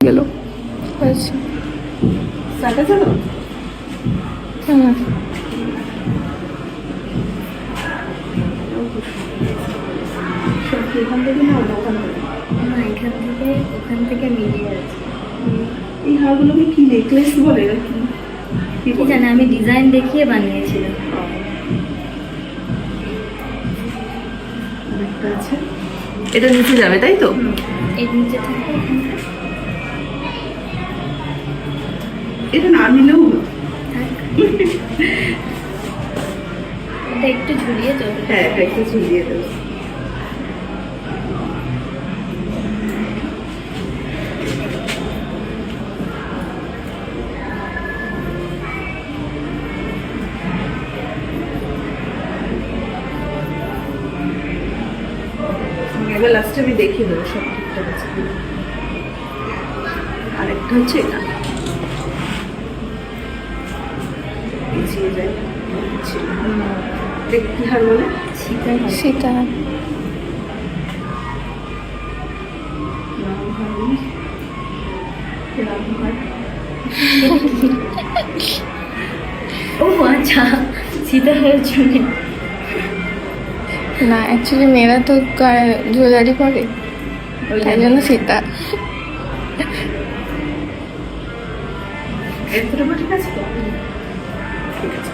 গেল আচ্ছা সাটা চলো হুম এখান থেকে না ওখান থেকে না ওখান থেকে মিলিয়ে আছে। এই হারগুলোকে কি নেকলেস বলে নাকি কি কি জানি, আমি ডিজাইন দেখিয়ে বানিয়েছিলাম। একটা আছে, এটা নিচে যাবে তাই তো? এর নিচে থাকে এখানটা এটা না নিলেও হলো। থাক। এটা একটু ঝুলিয়ে চলবে। হ্যাঁ একটু ঝুলিয়ে দেবো। এবার লাস্টে আমি দেখিয়ে দেবো সব ঠিকঠাক আছে কিনা। আরেকটা হচ্ছে এটা পিছিয়ে যায় এটা কি হার বলে? সীতা ও আচ্ছা, সীতাহারের জন্য। না অ্যাকচুয়ালি মেয়েরা তো জুয়েলারি পরে তাই জন্য সীতা এরপরে ঠিক আছে তো? ঠিক আছে।